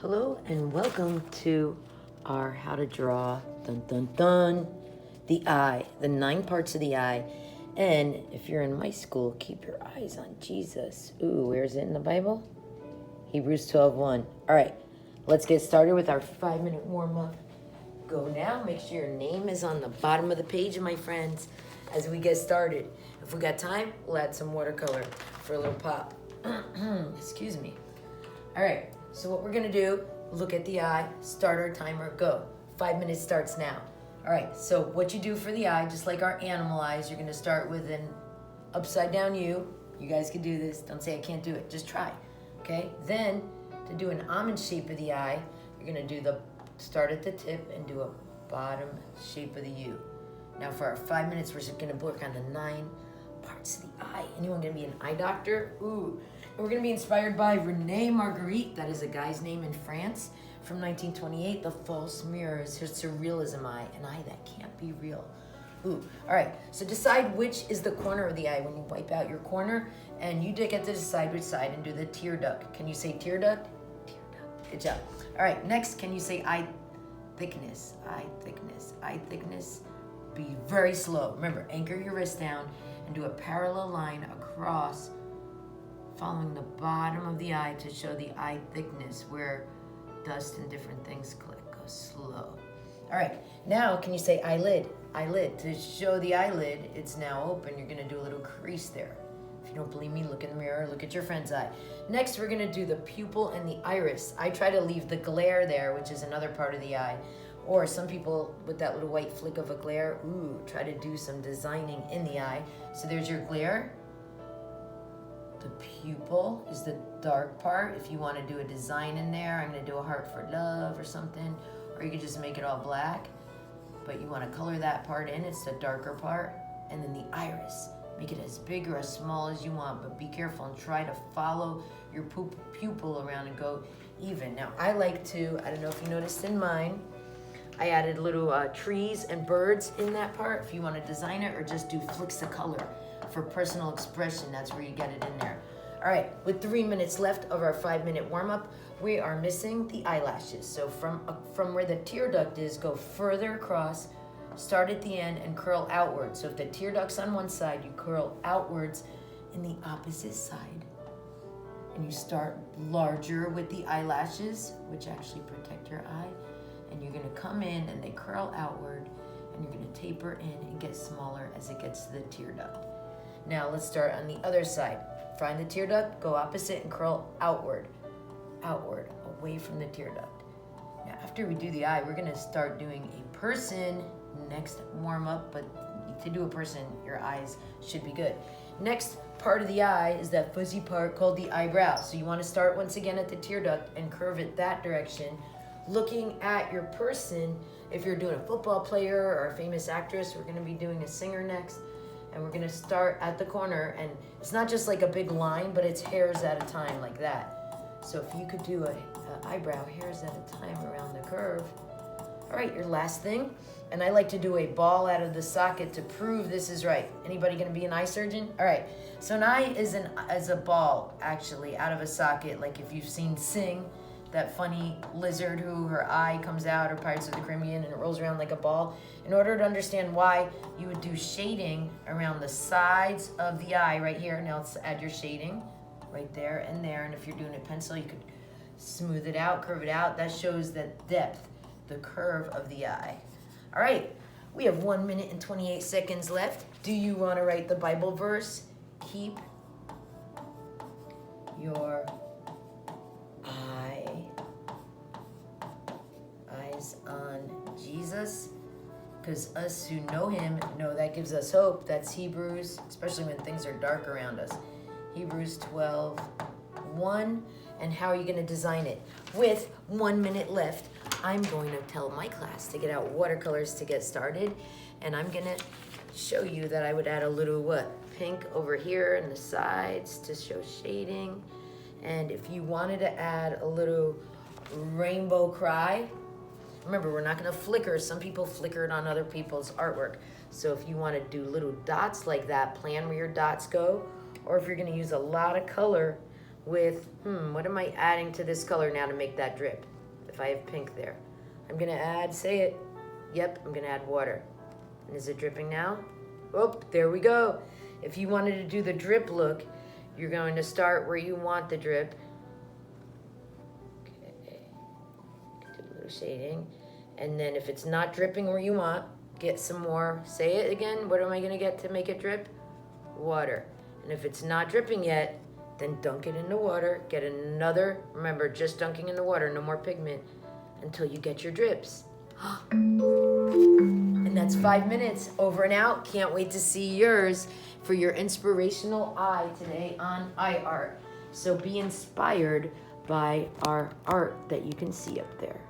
Hello and welcome to our how to draw the eye, the 9 parts of the eye. And if you're in my school, keep your eyes on Jesus. Ooh, where's it in the Bible? Hebrews 12:1. All right, let's get started with our 5-minute warm-up. Go now. Make sure your name is on the bottom of the page, my friends, as we get started. If we got time, we'll add some watercolor for a little pop. Excuse me. All right, so what we're gonna do, look at the eye, start our timer, go. 5 minutes starts now. All right, so what you do for the eye, just like our animal eyes, you're gonna start with an upside down U. You guys can do this. Don't say I can't do it, just try, okay? Then, to do an almond shape of the eye, you're gonna do the start at the tip and do a bottom shape of the U. Now for our 5 minutes, we're just gonna work on the 9 parts of the eye. Anyone gonna be an eye doctor? Ooh. We're gonna be inspired by Renee Marguerite, that is a guy's name in France, from 1928, The False Mirror is her surrealism eye, an eye that can't be real. Ooh, all right, so decide which is the corner of the eye when you wipe out your corner, and you get to decide which side and do the tear duct. Can you say tear duct? Tear duct, good job. All right, next, can you say eye thickness? Eye thickness, eye thickness. Be very slow. Remember, anchor your wrist down and do a parallel line across, following the bottom of the eye to show the eye thickness where dust and different things click. Go slow. All right, now can you say eyelid? Eyelid. To show the eyelid, it's now open. You're gonna do a little crease there. If you don't believe me, look in the mirror, look at your friend's eye. Next, we're gonna do the pupil and the iris. I try to leave the glare there, which is another part of the eye. Or some people with that little white flick of a glare, ooh, try to do some designing in the eye. So there's your glare. The pupil is the dark part. If you want to do a design in there, I'm going to do a heart for love or something, or you could just make it all black, but you want to color that part in. It's the darker part. And then the iris, make it as big or as small as you want, but be careful and try to follow your pupil around and go even. Now I like to, I don't know if you noticed in mine, I added little trees and birds in that part. If you want to design it, or just do flicks of color for personal expression, that's where you get it in there. All right, with 3 minutes left of our 5-minute warm-up, we are missing the eyelashes. So from where the tear duct is, go further across, start at the end, and curl outwards. So if the tear duct's on one side, you curl outwards in the opposite side. And you start larger with the eyelashes, which actually protect your eye. And you're gonna come in and they curl outward, and you're gonna taper in and get smaller as it gets to the tear duct. Now let's start on the other side. Find the tear duct, go opposite and curl outward, away from the tear duct. Now after we do the eye, we're gonna start doing a person next warm up, but to do a person, your eyes should be good. Next part of the eye is that fuzzy part called the eyebrow. So you wanna start once again at the tear duct and curve it that direction, looking at your person. If you're doing a football player or a famous actress, we're gonna be doing a singer next. And we're gonna start at the corner, and it's not just like a big line, but it's hairs at a time like that. So if you could do a eyebrow hairs at a time around the curve. All right, your last thing, and I like to do a ball out of the socket to prove this is right. Anybody gonna be an eye surgeon? All right, so an eye is a ball actually out of a socket, like if you've seen Sing, that funny lizard who her eye comes out, or Pirates of the Caribbean, and it rolls around like a ball. In order to understand why, you would do shading around the sides of the eye right here. Now let's add your shading right there and there. And if you're doing a pencil, you could smooth it out, curve it out. That shows the depth, the curve of the eye. All right, we have 1 minute and 28 seconds left. Do you want to write the Bible verse? Keep your eyes on Jesus, because us who know him know that gives us hope. That's Hebrews, especially when things are dark around us. Hebrews 12:1. And how are you going to design it? With 1 minute left, I'm going to tell my class to get out watercolors to get started, and I'm going to show you that I would add a little pink over here in the sides to show shading. And if you wanted to add a little rainbow cry, remember, we're not gonna flicker. Some people flicker it on other people's artwork. So if you wanna do little dots like that, plan where your dots go. Or if you're gonna use a lot of color with, what am I adding to this color now to make that drip? if I have pink there. I'm gonna add, say it. Yep, I'm gonna add water. And is it dripping now? Oh, there we go. If you wanted to do the drip look, you're going to start where you want the drip. Okay, do a little shading. And then if it's not dripping where you want, get some more, say it again. What am I gonna get to make it drip? Water. And if it's not dripping yet, then dunk it in the water, get another, remember, just dunking in the water, no more pigment, until you get your drips. And that's 5 minutes, over and out. Can't wait to see yours for your inspirational eye today on eye art. So be inspired by our art that you can see up there.